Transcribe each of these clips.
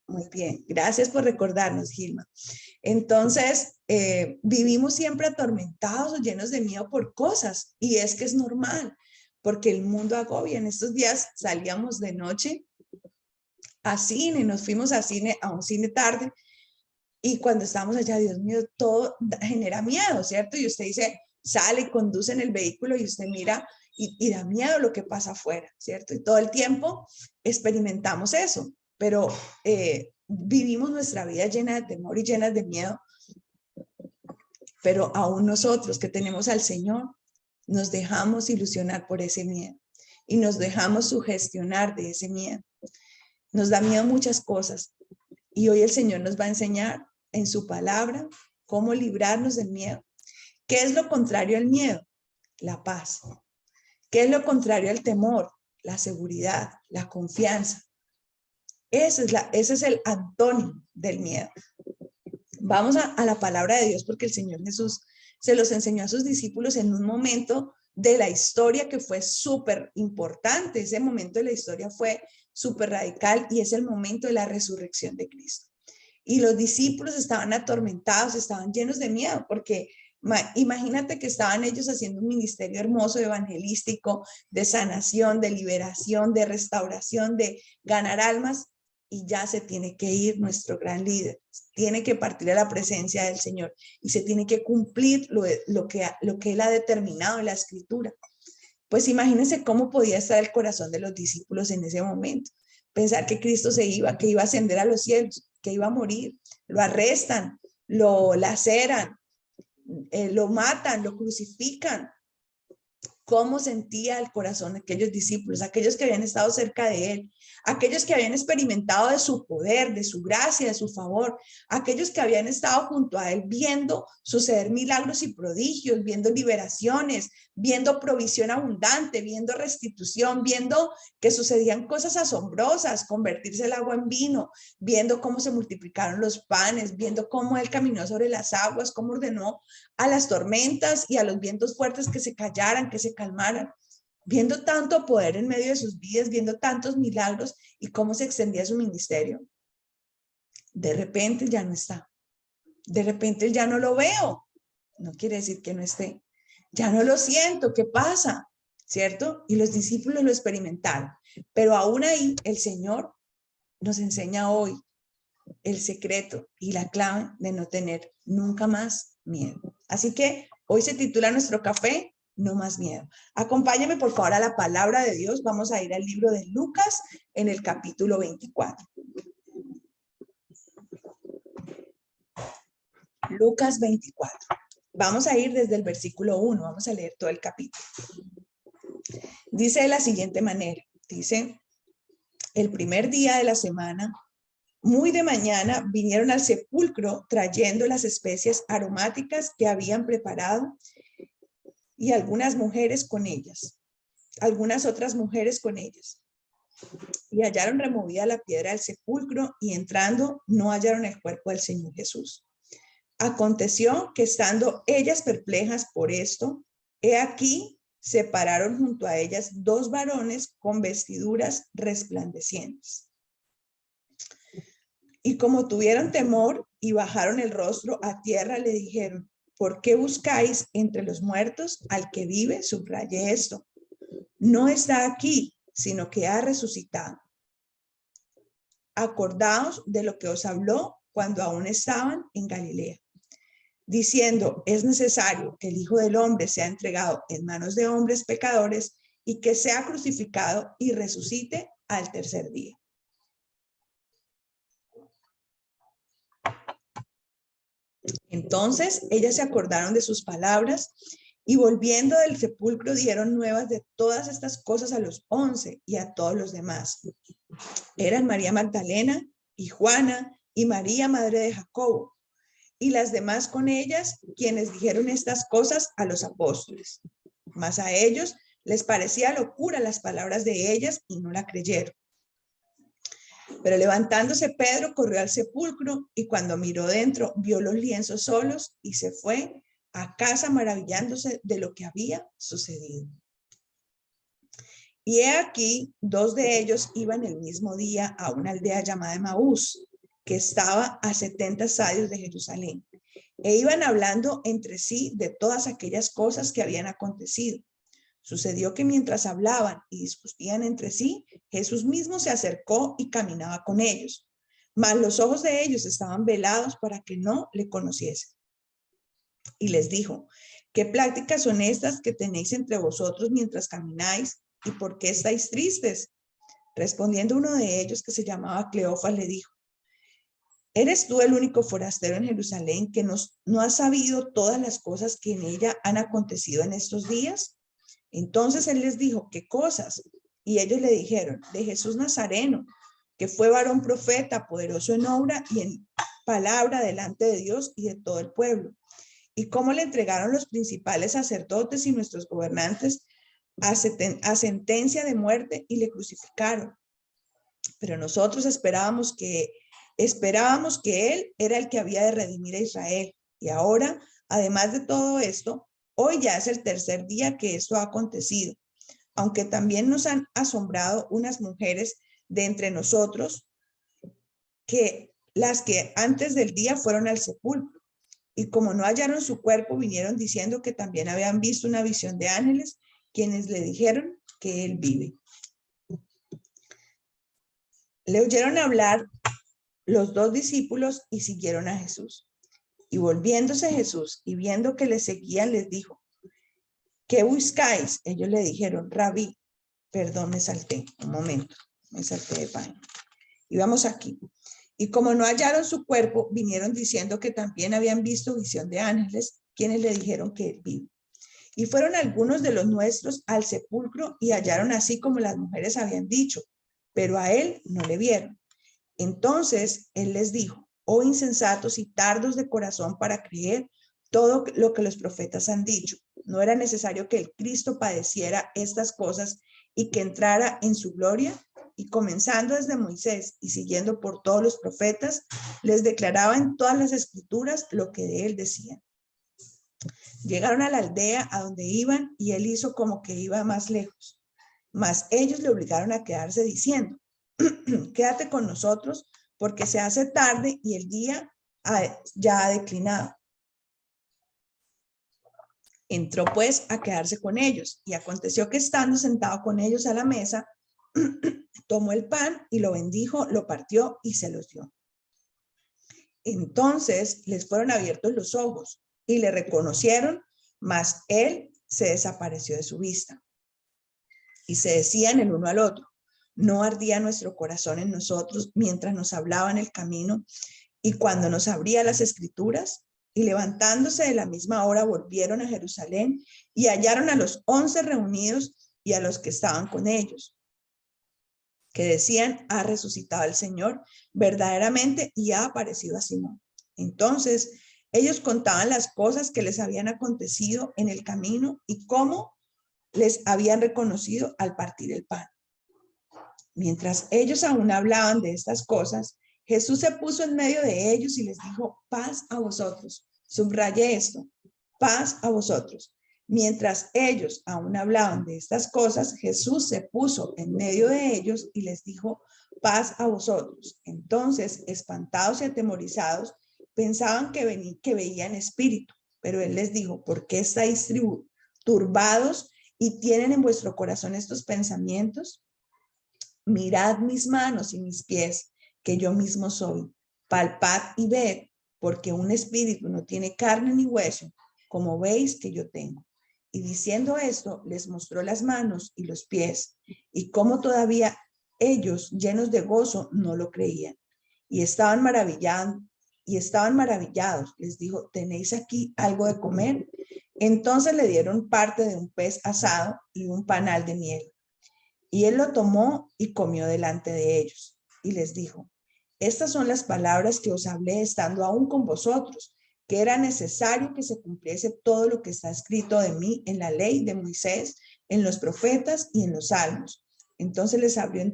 Muy bien, gracias por recordarnos, Gilma. Entonces, vivimos siempre atormentados o llenos de miedo por cosas, y es que es normal, porque el mundo agobia. En estos días salíamos de noche a cine, nos fuimos a cine, a un cine tarde, y cuando estábamos allá, Dios mío, todo genera miedo, ¿cierto? Y usted dice, sale, conduce en el vehículo y usted mira y da miedo lo que pasa afuera, ¿cierto? Y todo el tiempo experimentamos eso, pero vivimos nuestra vida llena de temor y llena de miedo, pero aún nosotros que tenemos al Señor, nos dejamos ilusionar por ese miedo y nos dejamos sugestionar de ese miedo. Nos da miedo muchas cosas, y hoy el Señor nos va a enseñar en su palabra cómo librarnos del miedo. ¿Qué es lo contrario al miedo? La paz. ¿Qué es lo contrario al temor? La seguridad, la confianza. Ese es el antónimo del miedo. Vamos a la palabra de Dios, porque el Señor Jesús se los enseñó a sus discípulos en un momento de la historia que fue súper importante. Ese momento de la historia fue súper radical, y es el momento de la resurrección de Cristo. Y los discípulos estaban atormentados, estaban llenos de miedo, porque imagínate que estaban ellos haciendo un ministerio hermoso, evangelístico, de sanación, de liberación, de restauración, de ganar almas, y ya se tiene que ir nuestro gran líder, tiene que partir a la presencia del Señor y se tiene que cumplir lo que Él ha determinado en la Escritura. Pues imagínense cómo podía estar el corazón de los discípulos en ese momento. Pensar que Cristo se iba, que iba a ascender a los cielos, que iba a morir. Lo arrestan, lo laceran, lo matan, lo crucifican. ¿Cómo sentía el corazón de aquellos discípulos, aquellos que habían estado cerca de él, aquellos que habían experimentado de su poder, de su gracia, de su favor, aquellos que habían estado junto a él viendo suceder milagros y prodigios, viendo liberaciones, viendo provisión abundante, viendo restitución, viendo que sucedían cosas asombrosas, convertirse el agua en vino, viendo cómo se multiplicaron los panes, viendo cómo él caminó sobre las aguas, cómo ordenó a las tormentas y a los vientos fuertes que se callaran, que se calmaran, viendo tanto poder en medio de sus vidas, viendo tantos milagros y cómo se extendía su ministerio. De repente ya no está. De repente ya no lo veo. No quiere decir que no esté. Ya no lo siento. ¿Qué pasa? ¿Cierto? Y los discípulos lo experimentaron. Pero aún ahí el Señor nos enseña hoy el secreto y la clave de no tener nunca más miedo. Así que hoy se titula nuestro café, No más miedo. Acompáñame por favor a la palabra de Dios. Vamos a ir al libro de Lucas en el capítulo 24. Lucas 24. Vamos a ir desde el versículo 1. Vamos a leer todo el capítulo. Dice de la siguiente manera. Dice, el primer día de la semana, muy de mañana, vinieron al sepulcro trayendo las especias aromáticas que habían preparado, y algunas otras mujeres con ellas. Y hallaron removida la piedra del sepulcro, y entrando no hallaron el cuerpo del Señor Jesús. Aconteció que estando ellas perplejas por esto, he aquí se pararon junto a ellas dos varones con vestiduras resplandecientes. Y como tuvieron temor y bajaron el rostro a tierra, le dijeron, ¿por qué buscáis entre los muertos al que vive? Subraye esto. No está aquí, sino que ha resucitado. Acordaos de lo que os habló cuando aún estaban en Galilea, diciendo, es necesario que el Hijo del Hombre sea entregado en manos de hombres pecadores y que sea crucificado y resucite al tercer día. Entonces ellas se acordaron de sus palabras y volviendo del sepulcro dieron nuevas de todas estas cosas a los 11 y a todos los demás. Eran María Magdalena y Juana y María, madre de Jacobo, y las demás con ellas, quienes dijeron estas cosas a los apóstoles. Mas a ellos les parecía locura las palabras de ellas y no la creyeron. Pero levantándose Pedro corrió al sepulcro y cuando miró dentro vio los lienzos solos y se fue a casa maravillándose de lo que había sucedido. Y he aquí, dos de ellos iban el mismo día a una aldea llamada Emaús, que estaba a 70 estadios de Jerusalén, e iban hablando entre sí de todas aquellas cosas que habían acontecido. Sucedió que mientras hablaban y discutían entre sí, Jesús mismo se acercó y caminaba con ellos, mas los ojos de ellos estaban velados para que no le conociesen. Y les dijo: ¿qué prácticas son estas que tenéis entre vosotros mientras camináis? ¿Y por qué estáis tristes? Respondiendo uno de ellos, que se llamaba Cleofas, le dijo: ¿eres tú el único forastero en Jerusalén que no has sabido todas las cosas que en ella han acontecido en estos días? Entonces él les dijo: ¿qué cosas? Y ellos le dijeron: de Jesús Nazareno, que fue varón profeta, poderoso en obra y en palabra delante de Dios y de todo el pueblo. Y cómo le entregaron los principales sacerdotes y nuestros gobernantes a sentencia de muerte y le crucificaron. Pero nosotros esperábamos que él era el que había de redimir a Israel. Y ahora, además de todo esto, hoy ya es el tercer día que esto ha acontecido. Aunque también nos han asombrado unas mujeres de entre nosotros, que las que antes del día fueron al sepulcro. Y como no hallaron su cuerpo, vinieron diciendo que también habían visto una visión de ángeles, quienes le dijeron que él vive. Le oyeron hablar los dos discípulos y siguieron a Jesús. Y volviéndose Jesús y viendo que le seguían, les dijo: ¿qué buscáis? Ellos le dijeron: Rabí. Perdón, me salté un momento, me salté de página. Y vamos aquí. Y como no hallaron su cuerpo, vinieron diciendo que también habían visto visión de ángeles, quienes le dijeron que él vive. Y fueron algunos de los nuestros al sepulcro y hallaron así como las mujeres habían dicho, pero a él no le vieron. Entonces él les dijo: oh insensatos y tardos de corazón para creer todo lo que los profetas han dicho. ¿No era necesario que el Cristo padeciera estas cosas y que entrara en su gloria? Y comenzando desde Moisés y siguiendo por todos los profetas, les declaraba en todas las escrituras lo que de él decían. Llegaron a la aldea a donde iban y él hizo como que iba más lejos. Mas ellos le obligaron a quedarse diciendo: quédate con nosotros porque se hace tarde y el día ya ha declinado. Entró pues a quedarse con ellos, y aconteció que estando sentado con ellos a la mesa, tomó el pan y lo bendijo, lo partió y se los dio. Entonces les fueron abiertos los ojos y le reconocieron, mas él se desapareció de su vista. Y se decían el uno al otro: ¿no ardía nuestro corazón en nosotros mientras nos hablaba en el camino y cuando nos abría las escrituras? Y levantándose de la misma hora volvieron a Jerusalén y hallaron a los 11 reunidos y a los que estaban con ellos, que decían: ha resucitado el Señor verdaderamente y ha aparecido a Simón. Entonces ellos contaban las cosas que les habían acontecido en el camino y cómo les habían reconocido al partir el pan. Mientras ellos aún hablaban de estas cosas, Jesús se puso en medio de ellos y les dijo: paz a vosotros. Subraye esto: paz a vosotros. Mientras ellos aún hablaban de estas cosas, Jesús se puso en medio de ellos y les dijo: paz a vosotros. Entonces, espantados y atemorizados, pensaban que veían espíritu, pero él les dijo: ¿por qué estáis turbados y tienen en vuestro corazón estos pensamientos? Mirad mis manos y mis pies, que yo mismo soy. Palpad y ved, porque un espíritu no tiene carne ni hueso, como veis que yo tengo. Y diciendo esto, les mostró las manos y los pies, y como todavía ellos, llenos de gozo, no lo creían. Y estaban maravillados. Les dijo: ¿tenéis aquí algo de comer? Entonces le dieron parte de un pez asado y un panal de miel. Y él lo tomó y comió delante de ellos. Y les dijo: estas son las palabras que os hablé estando aún con vosotros, que era necesario que se cumpliese todo lo que está escrito de mí en la ley de Moisés, en los profetas y en los salmos. Entonces les abrió el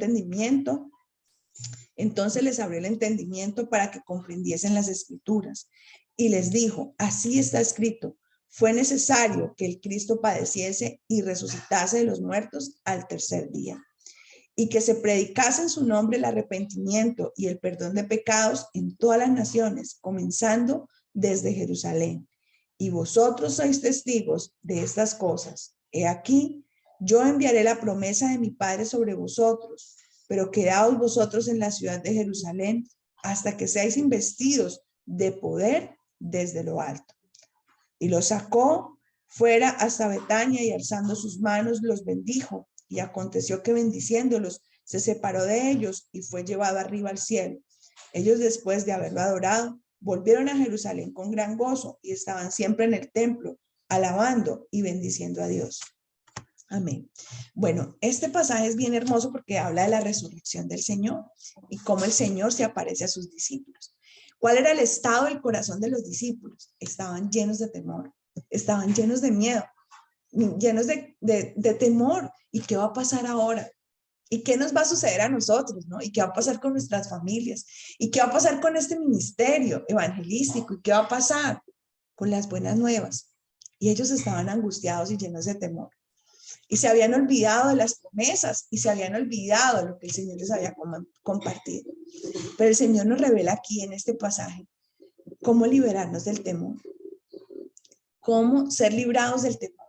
entendimiento para que comprendiesen las escrituras. Y les dijo: así está escrito: fue necesario que el Cristo padeciese y resucitase de los muertos al tercer día, y que se predicase en su nombre el arrepentimiento y el perdón de pecados en todas las naciones, comenzando desde Jerusalén. Y vosotros sois testigos de estas cosas. He aquí, yo enviaré la promesa de mi Padre sobre vosotros, pero quedaos vosotros en la ciudad de Jerusalén hasta que seáis investidos de poder desde lo alto. Y los sacó fuera hasta Betania y alzando sus manos los bendijo. Y aconteció que bendiciéndolos se separó de ellos y fue llevado arriba al cielo. Ellos, después de haberlo adorado, volvieron a Jerusalén con gran gozo y estaban siempre en el templo, alabando y bendiciendo a Dios. Amén. Bueno, este pasaje es bien hermoso porque habla de la resurrección del Señor y cómo el Señor se aparece a sus discípulos. ¿Cuál era el estado del corazón de los discípulos? Estaban llenos de temor, estaban llenos de miedo, llenos de temor. ¿Y qué va a pasar ahora? ¿Y qué nos va a suceder a nosotros, no? ¿Y qué va a pasar con nuestras familias? ¿Y qué va a pasar con este ministerio evangelístico? ¿Y qué va a pasar con las buenas nuevas? Y ellos estaban angustiados y llenos de temor. Y se habían olvidado de las promesas y se habían olvidado de lo que el Señor les había compartido. Pero el Señor nos revela aquí en este pasaje cómo liberarnos del temor, cómo ser librados del temor.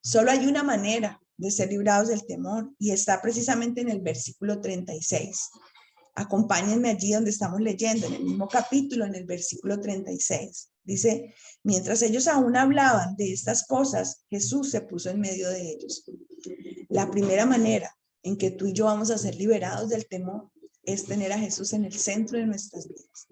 Solo hay una manera de ser librados del temor y está precisamente en el versículo 36. Acompáñenme allí donde estamos leyendo, en el mismo capítulo, en el versículo 36. Dice, mientras ellos aún hablaban de estas cosas, Jesús se puso en medio de ellos. La primera manera en que tú y yo vamos a ser liberados del temor es tener a Jesús en el centro de nuestras vidas.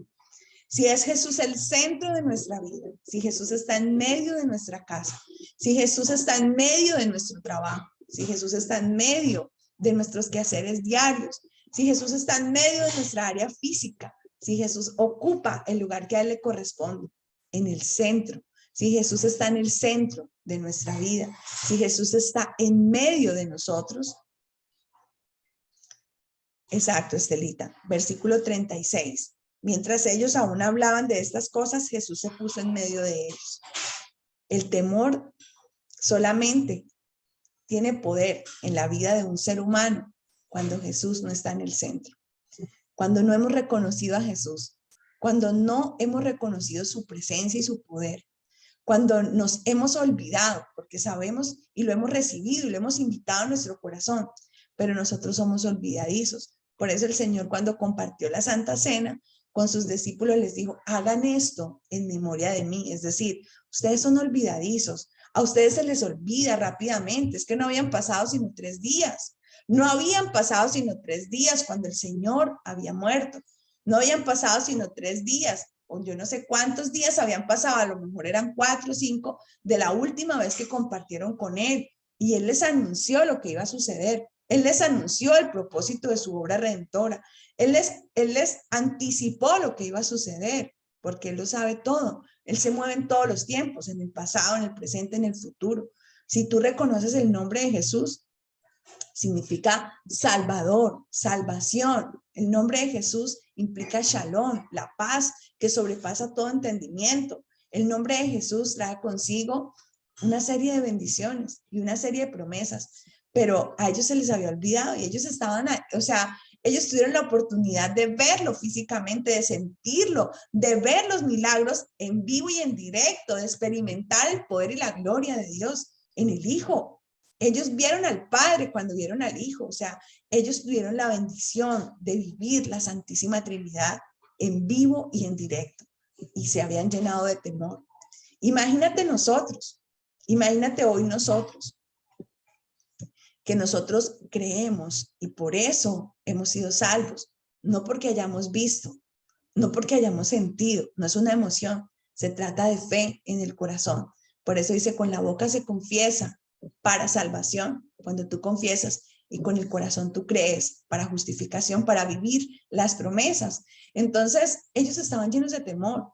Si es Jesús el centro de nuestra vida, si Jesús está en medio de nuestra casa, si Jesús está en medio de nuestro trabajo, si Jesús está en medio de nuestros quehaceres diarios, si Jesús está en medio de nuestra área física, si Jesús ocupa el lugar que a él le corresponde, en el centro, si Jesús está en el centro de nuestra vida, si Jesús está en medio de nosotros. Exacto, Estelita. Versículo 36. Mientras ellos aún hablaban de estas cosas, Jesús se puso en medio de ellos. El temor solamente tiene poder en la vida de un ser humano cuando Jesús no está en el centro. Cuando no hemos reconocido a Jesús, cuando no hemos reconocido su presencia y su poder, cuando nos hemos olvidado, porque sabemos y lo hemos recibido y lo hemos invitado a nuestro corazón, pero nosotros somos olvidadizos. Por eso el Señor, cuando compartió la Santa Cena con sus discípulos, les dijo, hagan esto en memoria de mí. Es decir, ustedes son olvidadizos, a ustedes se les olvida rápidamente. Es que no habían pasado sino 3 días. No habían pasado sino 3 días cuando el Señor había muerto. No habían pasado sino 3 días, o yo no sé cuántos días habían pasado, a lo mejor eran 4 o 5 de la última vez que compartieron con él. Y él les anunció lo que iba a suceder. Él les anunció el propósito de su obra redentora. Él les anticipó lo que iba a suceder, porque Él lo sabe todo. Él se mueve en todos los tiempos, en el pasado, en el presente, en el futuro. Si tú reconoces el nombre de Jesús, significa Salvador, salvación. El nombre de Jesús implica Shalom, la paz que sobrepasa todo entendimiento. El nombre de Jesús trae consigo una serie de bendiciones y una serie de promesas, pero a ellos se les había olvidado y ellos estaban, ellos tuvieron la oportunidad de verlo físicamente, de sentirlo, de ver los milagros en vivo y en directo, de experimentar el poder y la gloria de Dios en el Hijo. Ellos vieron al Padre cuando vieron al Hijo, ellos tuvieron la bendición de vivir la Santísima Trinidad en vivo y en directo y se habían llenado de temor. Imagínate nosotros, imagínate hoy nosotros, que nosotros creemos y por eso hemos sido salvos, no porque hayamos visto, no porque hayamos sentido, no es una emoción, se trata de fe en el corazón. Por eso dice, con la boca se confiesa para salvación, cuando tú confiesas, y con el corazón tú crees para justificación, para vivir las promesas. Entonces, ellos estaban llenos de temor.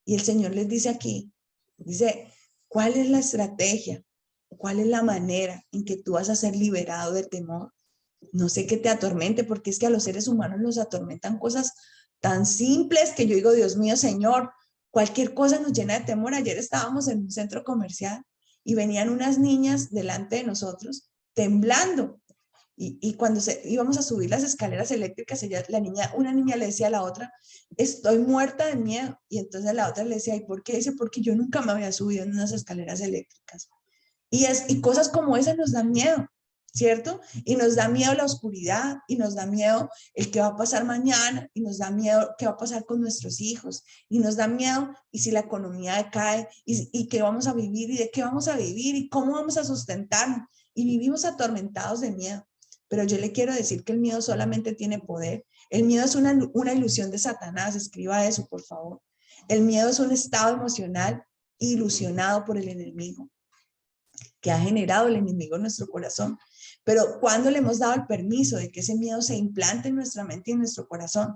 Y el Señor les dice aquí, dice, ¿cuál es la estrategia? ¿Cuál es la manera en que tú vas a ser liberado del temor? No sé qué te atormente, porque es que a los seres humanos nos atormentan cosas tan simples que yo digo, Dios mío, Señor, cualquier cosa nos llena de temor. Ayer estábamos en un centro comercial y venían unas niñas delante de nosotros temblando Y cuando íbamos a subir las escaleras eléctricas, una niña le decía a la otra, estoy muerta de miedo. Y entonces la otra le decía, ¿y por qué? Dice, porque yo nunca me había subido en unas escaleras eléctricas. Y cosas como esas nos dan miedo, ¿cierto? Y nos da miedo la oscuridad, y nos da miedo el que va a pasar mañana, y nos da miedo qué va a pasar con nuestros hijos, y nos da miedo y si la economía decae, y qué vamos a vivir, y de qué vamos a vivir, y cómo vamos a sustentarnos. Y vivimos atormentados de miedo. Pero yo le quiero decir que el miedo solamente tiene poder. El miedo es una ilusión de Satanás. Escriba eso, por favor. El miedo es un estado emocional ilusionado por el enemigo, que ha generado el enemigo en nuestro corazón. Pero ¿cuándo le hemos dado el permiso de que ese miedo se implante en nuestra mente y en nuestro corazón?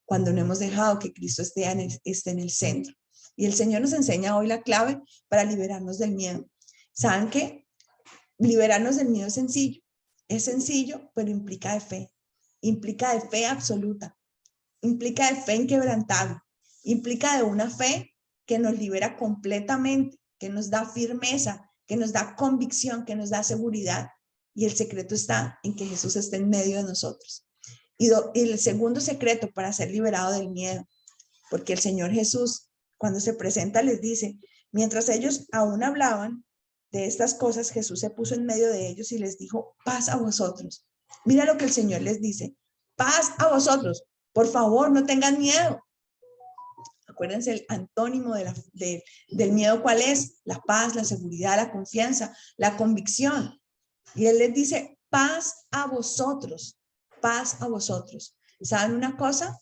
Cuando no hemos dejado que Cristo esté en el centro. Y el Señor nos enseña hoy la clave para liberarnos del miedo. ¿Saben qué? Liberarnos del miedo es sencillo. Es sencillo, pero implica de fe. Implica de fe absoluta. Implica de fe inquebrantable. Implica de una fe que nos libera completamente, que nos da firmeza, que nos da convicción, que nos da seguridad. Y el secreto está en que Jesús esté en medio de nosotros. Y el segundo secreto para ser liberado del miedo, porque el Señor Jesús, cuando se presenta, les dice, mientras ellos aún hablaban de estas cosas, Jesús se puso en medio de ellos y les dijo, paz a vosotros. Mira lo que el Señor les dice, paz a vosotros. Por favor, no tengan miedo. Acuérdense el antónimo del miedo, ¿cuál es? La paz, la seguridad, la confianza, la convicción. Y Él les dice, paz a vosotros, paz a vosotros. ¿Saben una cosa?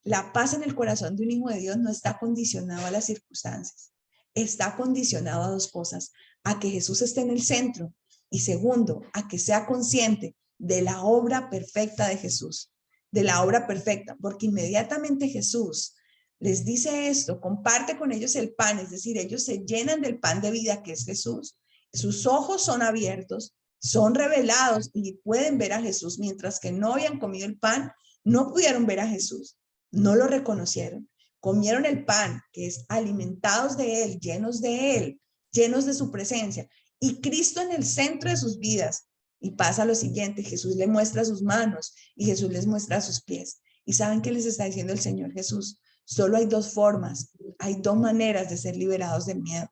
La paz en el corazón de un hijo de Dios no está condicionado a las circunstancias. Está condicionado a dos cosas, a que Jesús esté en el centro y segundo, a que sea consciente de la obra perfecta de Jesús, de la obra perfecta, porque inmediatamente Jesús les dice esto, comparte con ellos el pan, es decir, ellos se llenan del pan de vida que es Jesús, sus ojos son abiertos, son revelados y pueden ver a Jesús, mientras que no habían comido el pan, no pudieron ver a Jesús, no lo reconocieron, comieron el pan, que es alimentados de Él, llenos de su presencia, y Cristo en el centro de sus vidas. Y pasa lo siguiente, Jesús le muestra sus manos y Jesús les muestra sus pies. ¿Y saben qué les está diciendo el Señor Jesús? Solo hay dos formas, hay dos maneras de ser liberados del miedo.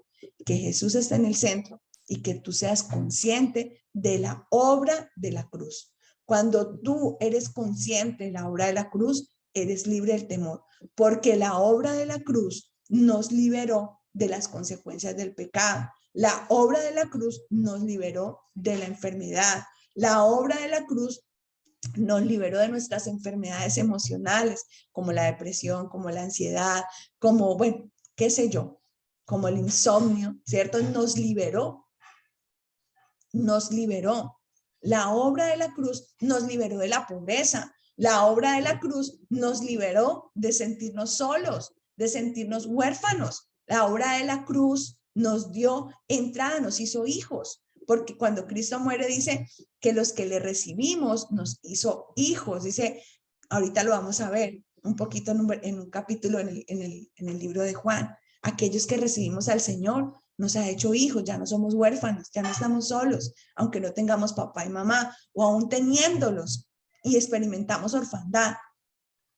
Que Jesús esté en el centro y que tú seas consciente de la obra de la cruz. Cuando tú eres consciente de la obra de la cruz, eres libre del temor, porque la obra de la cruz nos liberó de las consecuencias del pecado. La obra de la cruz nos liberó de la enfermedad. La obra de la cruz nos liberó de nuestras enfermedades emocionales, como la depresión, como la ansiedad, como, bueno, qué sé yo, como el insomnio, ¿cierto? Nos liberó. La obra de la cruz nos liberó de la pobreza. La obra de la cruz nos liberó de sentirnos solos, de sentirnos huérfanos. La obra de la cruz nos dio entrada, nos hizo hijos, porque cuando Cristo muere dice que los que le recibimos nos hizo hijos. Dice, ahorita lo vamos a ver un poquito en un capítulo en el libro de Juan. Aquellos que recibimos al Señor nos ha hecho hijos, ya no somos huérfanos, ya no estamos solos, aunque no tengamos papá y mamá, o aún teniéndolos y experimentamos orfandad.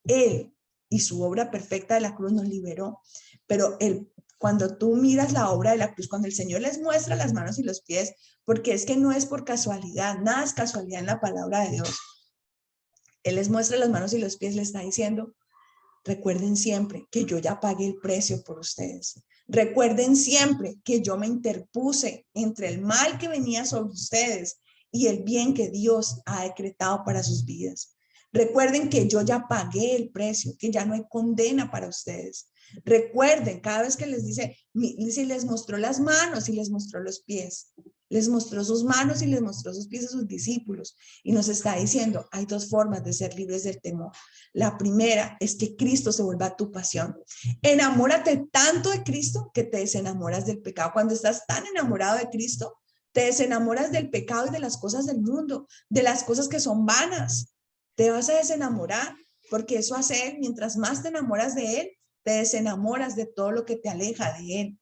Él y su obra perfecta de la cruz nos liberó, pero cuando tú miras la obra de la cruz, cuando el Señor les muestra las manos y los pies, porque es que no es por casualidad, nada es casualidad en la palabra de Dios. Él les muestra las manos y los pies, les está diciendo, recuerden siempre que yo ya pagué el precio por ustedes. Recuerden siempre que yo me interpuse entre el mal que venía sobre ustedes y el bien que Dios ha decretado para sus vidas. Recuerden que yo ya pagué el precio, que ya no hay condena para ustedes. Recuerden, cada vez que les dice, si les mostró las manos y les mostró los pies, les mostró sus manos y les mostró sus pies a sus discípulos. Y nos está diciendo, hay dos formas de ser libres del temor. La primera es que Cristo se vuelva tu pasión. Enamórate tanto de Cristo que te desenamoras del pecado. Cuando estás tan enamorado de Cristo, te desenamoras del pecado y de las cosas del mundo, de las cosas que son vanas. Te vas a desenamorar porque eso hace Él. Mientras más te enamoras de Él, te desenamoras de todo lo que te aleja de Él.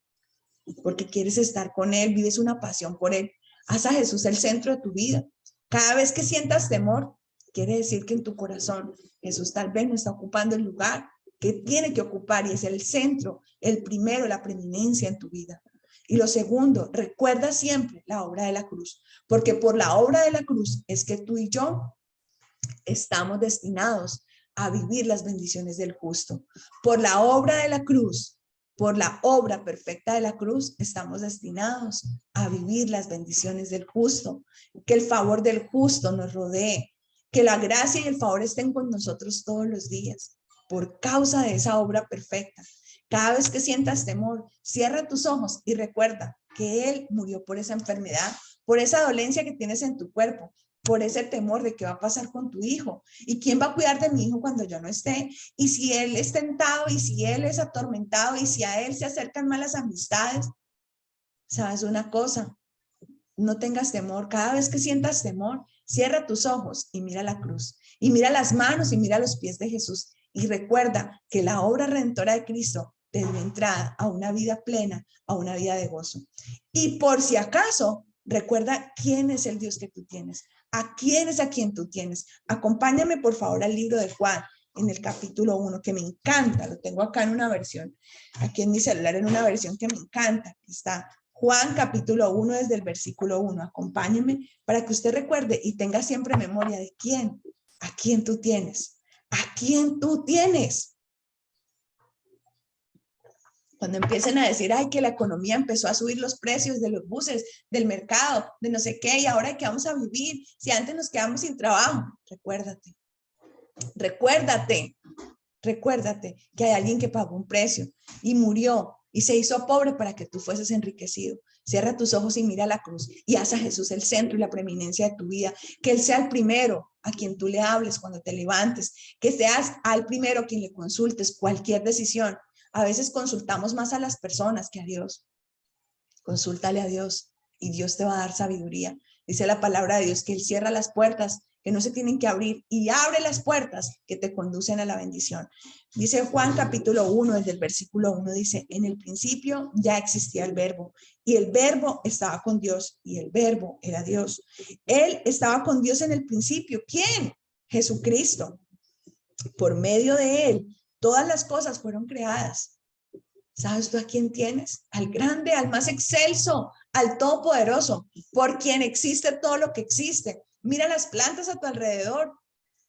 Porque quieres estar con Él, vives una pasión por Él. Haz a Jesús el centro de tu vida. Cada vez que sientas temor, quiere decir que en tu corazón Jesús tal vez no está ocupando el lugar que tiene que ocupar y es el centro, el primero, la preeminencia en tu vida. Y lo segundo, recuerda siempre la obra de la cruz, porque por la obra de la cruz es que tú y yo estamos destinados a vivir las bendiciones del justo. Por la obra de la cruz, por la obra perfecta de la cruz, estamos destinados a vivir las bendiciones del justo. Que el favor del justo nos rodee, que la gracia y el favor estén con nosotros todos los días, por causa de esa obra perfecta. Cada vez que sientas temor, cierra tus ojos y recuerda que Él murió por esa enfermedad, por esa dolencia que tienes en tu cuerpo, por ese temor de qué va a pasar con tu hijo y quién va a cuidar de mi hijo cuando yo no esté, y si él es tentado y si él es atormentado y si a él se acercan malas amistades. ¿Sabes una cosa? No tengas temor. Cada vez que sientas temor, cierra tus ojos y mira la cruz y mira las manos y mira los pies de Jesús y recuerda que la obra redentora de Cristo te dio entrada a una vida plena, a una vida de gozo. Y por si acaso, recuerda quién es el Dios que tú tienes. ¿A quién es a quien tú tienes? Acompáñame por favor al libro de Juan en el capítulo 1, que me encanta. Lo tengo acá en una versión, aquí en mi celular, en una versión que me encanta. Está Juan capítulo 1 desde el versículo 1. Acompáñeme para que usted recuerde y tenga siempre memoria de quién, a quién tú tienes, a quién tú tienes. Cuando empiecen a decir, ay, que la economía empezó a subir los precios de los buses, del mercado, de no sé qué, y ahora ¿qué vamos a vivir? Si antes nos quedamos sin trabajo, recuérdate, recuérdate, recuérdate que hay alguien que pagó un precio y murió y se hizo pobre para que tú fueses enriquecido. Cierra tus ojos y mira la cruz y haz a Jesús el centro y la preeminencia de tu vida. Que Él sea el primero a quien tú le hables cuando te levantes, que seas al primero a quien le consultes cualquier decisión. A veces consultamos más a las personas que a Dios. Consúltale a Dios y Dios te va a dar sabiduría. Dice la palabra de Dios que Él cierra las puertas que no se tienen que abrir y abre las puertas que te conducen a la bendición. Dice Juan capítulo 1, desde el versículo 1, dice, en el principio ya existía el verbo y el verbo estaba con Dios y el verbo era Dios. Él estaba con Dios en el principio. ¿Quién? Jesucristo. Por medio de Él, todas las cosas fueron creadas. ¿Sabes tú a quién tienes? Al grande, al más excelso, al todopoderoso, por quien existe todo lo que existe. Mira las plantas a tu alrededor,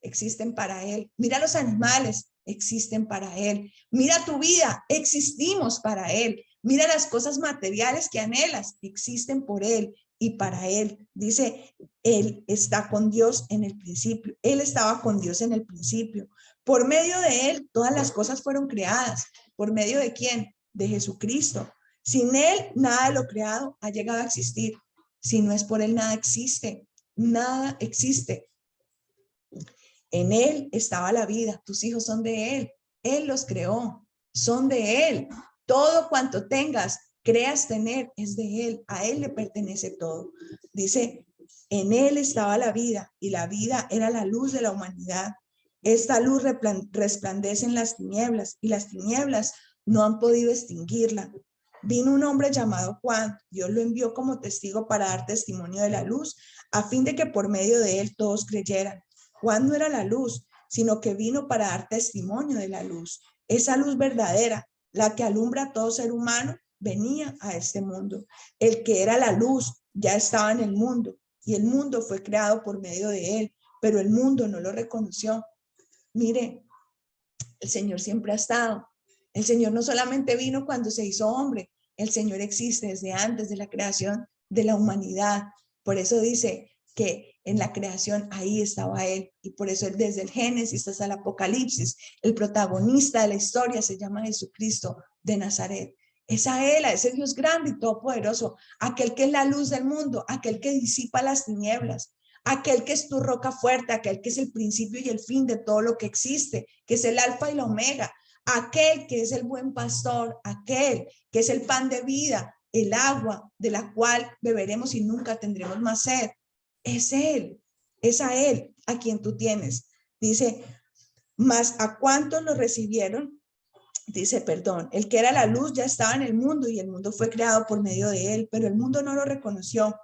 existen para Él. Mira los animales, existen para Él. Mira tu vida, existimos para Él. Mira las cosas materiales que anhelas, existen por Él y para Él. Dice, Él está con Dios en el principio. Él estaba con Dios en el principio. Por medio de Él, todas las cosas fueron creadas. ¿Por medio de quién? De Jesucristo. Sin Él, nada de lo creado ha llegado a existir. Si no es por Él, nada existe. Nada existe. En Él estaba la vida. Tus hijos son de Él. Él los creó. Son de Él. Todo cuanto tengas, creas tener, es de Él. A Él le pertenece todo. Dice, en Él estaba la vida y la vida era la luz de la humanidad. Esta luz resplandece en las tinieblas y las tinieblas no han podido extinguirla. Vino un hombre llamado Juan. Dios lo envió como testigo para dar testimonio de la luz, a fin de que por medio de él todos creyeran. Juan no era la luz, sino que vino para dar testimonio de la luz. Esa luz verdadera, la que alumbra a todo ser humano, venía a este mundo. El que era la luz ya estaba en el mundo y el mundo fue creado por medio de él, pero el mundo no lo reconoció. Mire, el Señor siempre ha estado. El Señor no solamente vino cuando se hizo hombre, el Señor existe desde antes de la creación de la humanidad. Por eso dice que en la creación ahí estaba Él. Y por eso desde el Génesis hasta el Apocalipsis, el protagonista de la historia se llama Jesucristo de Nazaret. Es a Él, a ese Dios grande y todopoderoso, aquel que es la luz del mundo, aquel que disipa las tinieblas, aquel que es tu roca fuerte, aquel que es el principio y el fin de todo lo que existe, que es el alfa y la omega, aquel que es el buen pastor, aquel que es el pan de vida, el agua de la cual beberemos y nunca tendremos más sed. Es Él, es a Él a quien tú tienes. Dice, mas a cuántos lo recibieron, dice, perdón, el que era la luz ya estaba en el mundo y el mundo fue creado por medio de Él, pero el mundo no lo reconoció.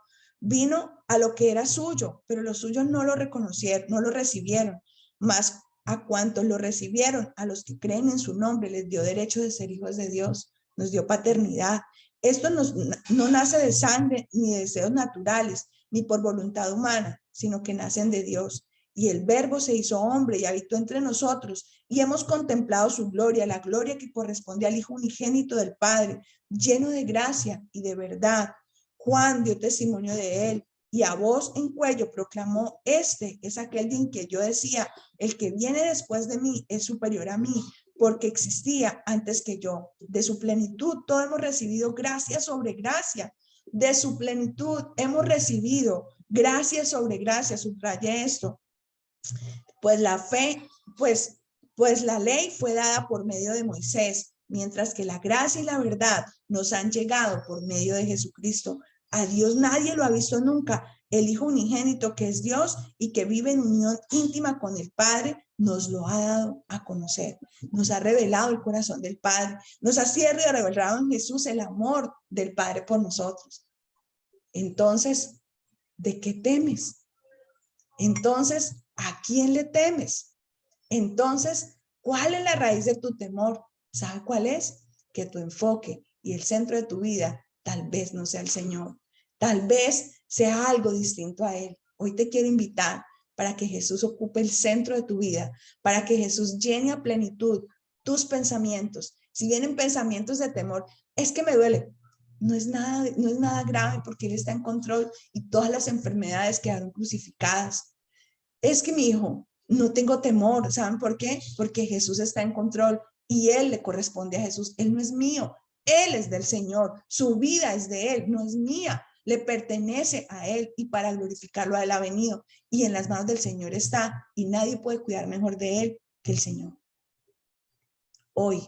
vino a lo que era suyo, pero los suyos no lo reconocieron, no lo recibieron. Mas a cuantos lo recibieron, a los que creen en su nombre, les dio derecho de ser hijos de Dios, nos dio paternidad. Esto no nace de sangre ni de deseos naturales, ni por voluntad humana, sino que nacen de Dios. Y el Verbo se hizo hombre y habitó entre nosotros, y hemos contemplado su gloria, la gloria que corresponde al Hijo unigénito del Padre, lleno de gracia y de verdad. Juan dio testimonio de él, y a voz en cuello proclamó: este es aquel en que yo decía, el que viene después de mí es superior a mí, porque existía antes que yo. De su plenitud todos hemos recibido gracia sobre gracia. De su plenitud hemos recibido gracia sobre gracia. Subraye esto. Pues la fe, pues la ley fue dada por medio de Moisés, mientras que la gracia y la verdad nos han llegado por medio de Jesucristo. A Dios nadie lo ha visto nunca. El Hijo unigénito, que es Dios y que vive en unión íntima con el Padre, nos lo ha dado a conocer. Nos ha revelado el corazón del Padre. Nos ha sido revelado en Jesús el amor del Padre por nosotros. Entonces, ¿de qué temes? Entonces, ¿a quién le temes? Entonces, ¿cuál es la raíz de tu temor? ¿Sabe cuál es? Que tu enfoque y el centro de tu vida tal vez no sea el Señor. Tal vez sea algo distinto a Él. Hoy te quiero invitar para que Jesús ocupe el centro de tu vida, para que Jesús llene a plenitud tus pensamientos. Si vienen pensamientos de temor, es que me duele. No es nada grave, porque Él está en control y todas las enfermedades quedaron crucificadas. Es que mi hijo, no tengo temor. ¿Saben por qué? Porque Jesús está en control y Él le corresponde a Jesús. Él no es mío, Él es del Señor. Su vida es de Él, no es mía. Le pertenece a Él, y para glorificarlo a Él ha venido. Y en las manos del Señor está, y nadie puede cuidar mejor de Él que el Señor. Hoy,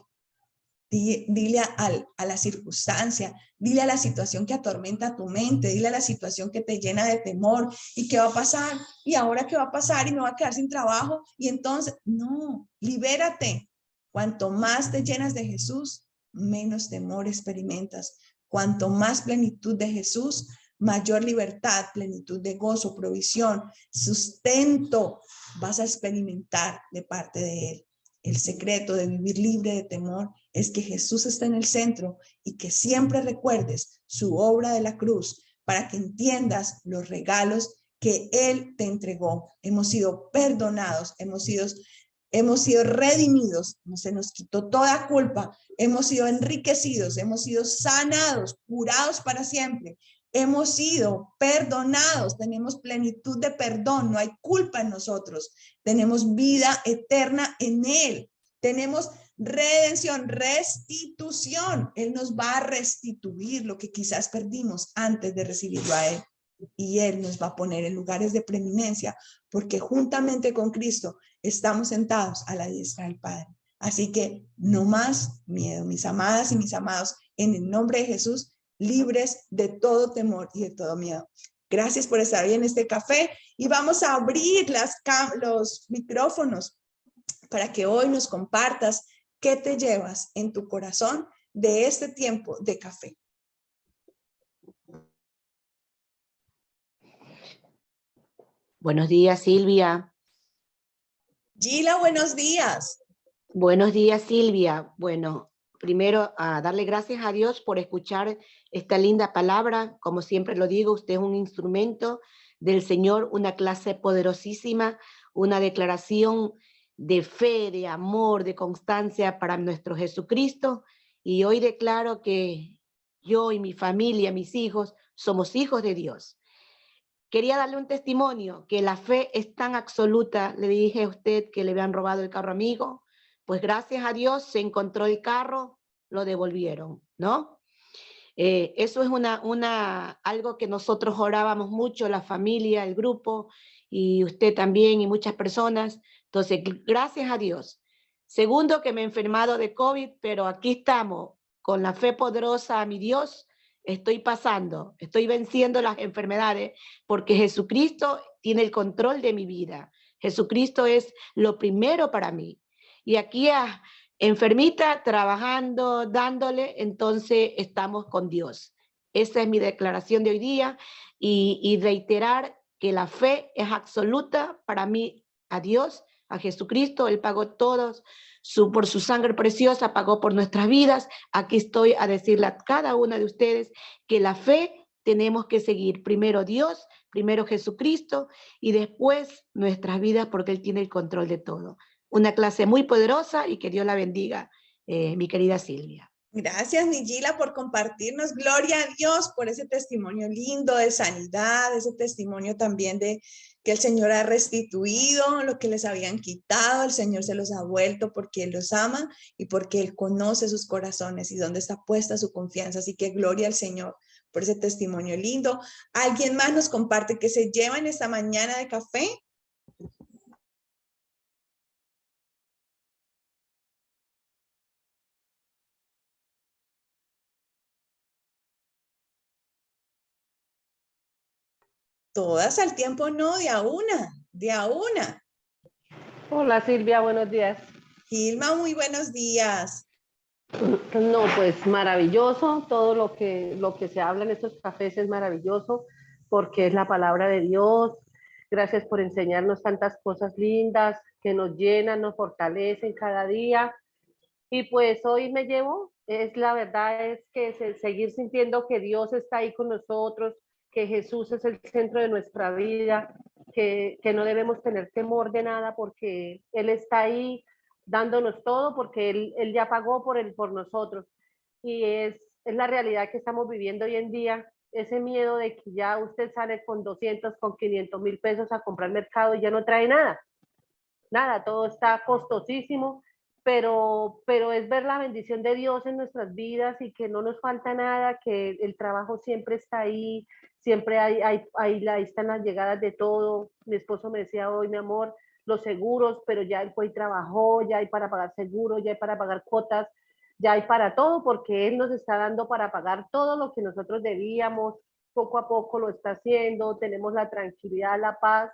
dile a la circunstancia, dile a la situación que atormenta tu mente, dile a la situación que te llena de temor. ¿Y qué va a pasar? ¿Y ahora qué va a pasar? ¿Y me va a quedar sin trabajo? Y entonces, no, libérate. Cuanto más te llenas de Jesús, menos temor experimentas. Cuanto más plenitud de Jesús, mayor libertad, plenitud de gozo, provisión, sustento vas a experimentar de parte de Él. El secreto de vivir libre de temor es que Jesús está en el centro y que siempre recuerdes su obra de la cruz para que entiendas los regalos que Él te entregó. Hemos sido perdonados, hemos sido redimidos, se nos quitó toda culpa, hemos sido enriquecidos, hemos sido sanados, curados para siempre. Hemos sido perdonados, tenemos plenitud de perdón, no hay culpa en nosotros, tenemos vida eterna en Él, tenemos redención, restitución. Él nos va a restituir lo que quizás perdimos antes de recibirlo a Él, y Él nos va a poner en lugares de preeminencia, porque juntamente con Cristo estamos sentados a la diestra del Padre. Así que no más miedo, mis amadas y mis amados, en el nombre de Jesús, libres de todo temor y de todo miedo. Gracias por estar hoy en este café, y vamos a abrir los micrófonos para que hoy nos compartas qué te llevas en tu corazón de este tiempo de café. Buenos días, Silvia. Gila, buenos días. Buenos días, Silvia. Bueno, primero a darle gracias a Dios por escuchar esta linda palabra. Como siempre lo digo, usted es un instrumento del Señor, una clase poderosísima, una declaración de fe, de amor, de constancia para nuestro Jesucristo. Y hoy declaro que yo y mi familia, mis hijos, somos hijos de Dios. Quería darle un testimonio, que la fe es tan absoluta. Le dije a usted que le habían robado el carro amigo, pues gracias a Dios se encontró el carro, lo devolvieron, ¿no? Eso es algo que nosotros orábamos mucho, la familia, el grupo, y usted también, y muchas personas. Entonces, gracias a Dios. Segundo, que me he enfermado de COVID, pero aquí estamos, con la fe poderosa a mi Dios. Estoy venciendo las enfermedades, porque Jesucristo tiene el control de mi vida. Jesucristo es lo primero para mí. Y aquí enfermita, trabajando, dándole, entonces estamos con Dios. Esa es mi declaración de hoy día y reiterar que la fe es absoluta para mí a Dios, a Jesucristo. Él pagó todos, por su sangre preciosa, pagó por nuestras vidas. Aquí estoy a decirle a cada una de ustedes que la fe tenemos que seguir primero Dios, primero Jesucristo y después nuestras vidas porque Él tiene el control de todo. Una clase muy poderosa y que Dios la bendiga, mi querida Silvia. Gracias, Nigila, por compartirnos. Gloria a Dios por ese testimonio lindo de sanidad, ese testimonio también de que el Señor ha restituido lo que les habían quitado. El Señor se los ha vuelto porque Él los ama y porque Él conoce sus corazones y dónde está puesta su confianza. Así que gloria al Señor por ese testimonio lindo. ¿Alguien más nos comparte que se lleva en esta mañana de café? Todas al tiempo, no, de a una, de a una. Hola Silvia, buenos días. Gilma, muy buenos días. No, pues maravilloso, todo lo que se habla en estos cafés es maravilloso porque es la palabra de Dios. Gracias por enseñarnos tantas cosas lindas que nos llenan, nos fortalecen cada día. Y pues hoy me llevo, es la verdad, es que seguir sintiendo que Dios está ahí con nosotros, que Jesús es el centro de nuestra vida, que no debemos tener temor de nada porque Él está ahí dándonos todo porque Él ya pagó por nosotros. Y es la realidad que estamos viviendo hoy en día, ese miedo de que ya usted sale con 200, con 500 mil pesos a comprar mercado y ya no trae nada. Nada, todo está costosísimo, pero es ver la bendición de Dios en nuestras vidas y que no nos falta nada, que el trabajo siempre está ahí, siempre ahí están las llegadas de todo. Mi esposo me decía hoy, mi amor, los seguros, pero ya él fue y trabajó, ya hay para pagar seguros, ya hay para pagar cuotas, ya hay para todo, porque Él nos está dando para pagar todo lo que nosotros debíamos, poco a poco lo está haciendo, tenemos la tranquilidad, la paz,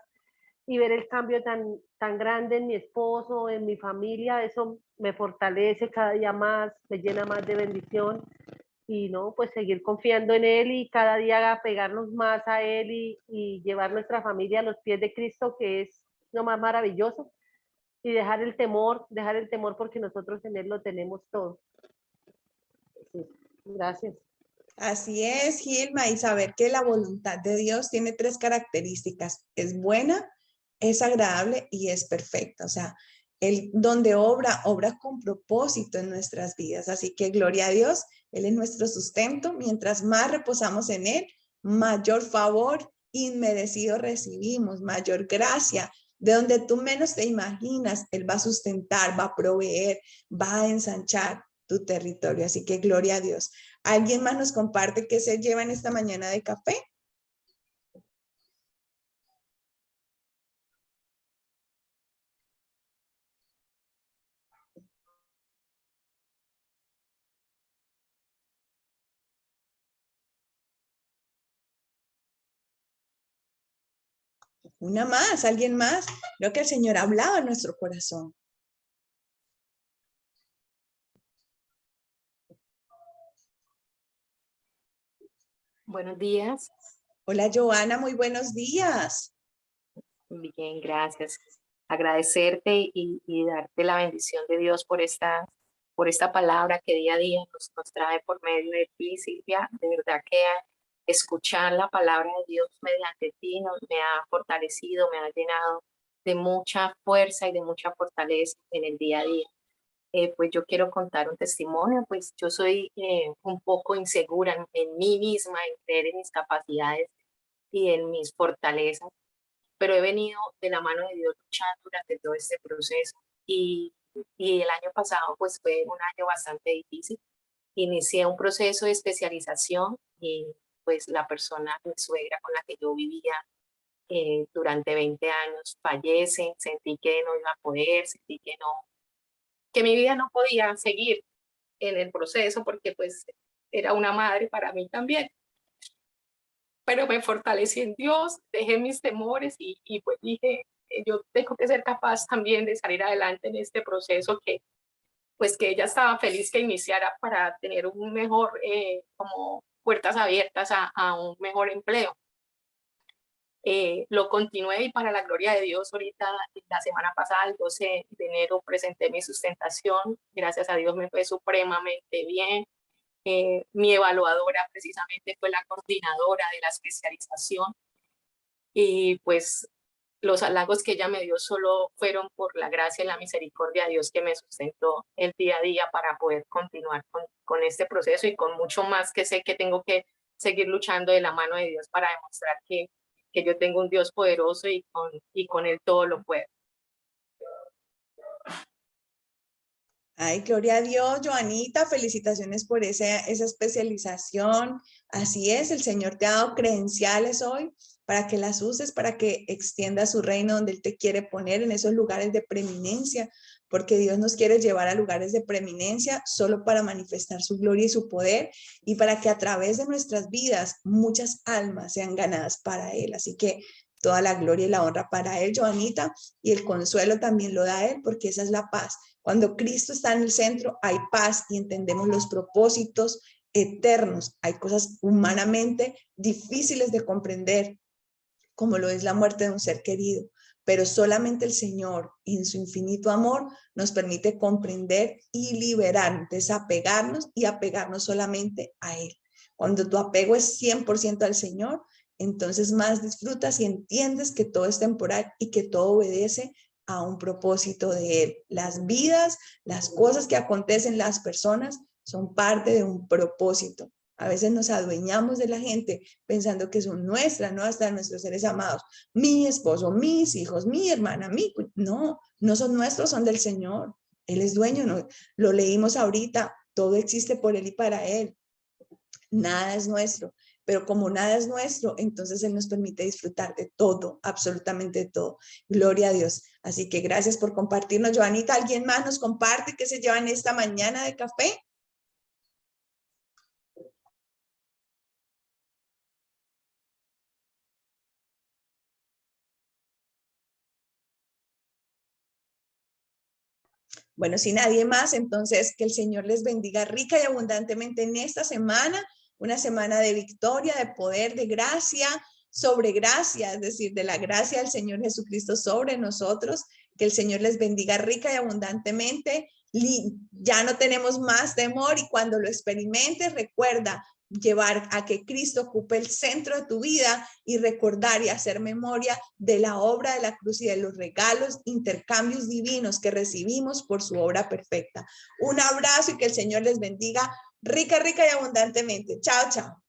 y ver el cambio tan grande en mi esposo, en mi familia, eso me fortalece cada día más, me llena más de bendición y no, pues seguir confiando en Él y cada día pegarnos más a Él y llevar nuestra familia a los pies de Cristo, que es lo más maravilloso, y dejar el temor porque nosotros en Él lo tenemos todo. Sí, gracias. Así es, Gilma, y saber que la voluntad de Dios tiene tres características: es buena, es agradable y es perfecta. O sea, Él donde obra con propósito en nuestras vidas. Así que gloria a Dios, Él es nuestro sustento. Mientras más reposamos en Él, mayor favor inmerecido recibimos, mayor gracia. De donde tú menos te imaginas, Él va a sustentar, va a proveer, va a ensanchar tu territorio. Así que gloria a Dios. ¿Alguien más nos comparte qué se lleva en esta mañana de café? Una más, alguien más. Creo que el Señor ha hablado en nuestro corazón. Buenos días. Hola, Joana, muy buenos días. Bien, gracias. Agradecerte y darte la bendición de Dios por esta palabra que día a día nos trae por medio de ti, Silvia. De verdad que escuchar la palabra de Dios mediante ti me ha fortalecido, me ha llenado de mucha fuerza y de mucha fortaleza en el día a día. Pues yo quiero contar un testimonio, pues yo soy un poco insegura en mí misma, en creer en mis capacidades y en mis fortalezas, pero he venido de la mano de Dios luchando durante todo este proceso y el año pasado pues fue un año bastante difícil. Inicié un proceso de especialización y pues la persona, mi suegra con la que yo vivía durante 20 años fallece, sentí que no iba a poder, sentí que mi vida no podía seguir en el proceso porque pues era una madre para mí también. Pero me fortalecí en Dios, dejé mis temores y pues dije, yo tengo que ser capaz también de salir adelante en este proceso pues que ella estaba feliz que iniciara para tener un mejor como puertas abiertas a un mejor empleo. Lo continué y para la gloria de Dios, ahorita la semana pasada, el 12 de enero, presenté mi sustentación. Gracias a Dios me fue supremamente bien. Mi evaluadora precisamente fue la coordinadora de la especialización y pues los halagos que ella me dio solo fueron por la gracia y la misericordia de Dios que me sustentó el día a día para poder continuar con este proceso y con mucho más que sé que tengo que seguir luchando de la mano de Dios para demostrar que yo tengo un Dios poderoso y con Él todo lo puedo. Ay, gloria a Dios, Joanita, felicitaciones por esa especialización. Así es, el Señor te ha dado credenciales hoy para que las uses, para que extienda su reino donde Él te quiere poner en esos lugares de preeminencia, porque Dios nos quiere llevar a lugares de preeminencia solo para manifestar su gloria y su poder y para que a través de nuestras vidas muchas almas sean ganadas para Él. Así que toda la gloria y la honra para Él, Joanita, y el consuelo también lo da Él, porque esa es la paz. Cuando Cristo está en el centro, hay paz y entendemos los propósitos eternos. Hay cosas humanamente difíciles de comprender, como lo es la muerte de un ser querido, pero solamente el Señor, en su infinito amor, nos permite comprender y liberar, desapegarnos y apegarnos solamente a Él. Cuando tu apego es 100% al Señor, entonces más disfrutas y entiendes que todo es temporal y que todo obedece a un propósito de Él. Las vidas, las cosas que acontecen, las personas son parte de un propósito. A veces nos adueñamos de la gente pensando que son nuestras, no hasta nuestros seres amados. Mi esposo, mis hijos, mi hermana, no, no son nuestros, son del Señor. Él es dueño, ¿no? Lo leímos ahorita, todo existe por Él y para Él. Nada es nuestro, pero como nada es nuestro, entonces Él nos permite disfrutar de todo, absolutamente de todo. Gloria a Dios. Así que gracias por compartirnos. Joanita, ¿alguien más nos comparte qué se lleva en esta mañana de café? Bueno, si nadie más, entonces que el Señor les bendiga rica y abundantemente en esta semana, una semana de victoria, de poder, de gracia, sobre gracia, es decir, de la gracia del Señor Jesucristo sobre nosotros, que el Señor les bendiga rica y abundantemente. Ya no tenemos más temor y cuando lo experimentes, recuerda llevar a que Cristo ocupe el centro de tu vida y recordar y hacer memoria de la obra de la cruz y de los regalos, intercambios divinos que recibimos por su obra perfecta. Un abrazo y que el Señor les bendiga rica, rica y abundantemente. Chao, chao.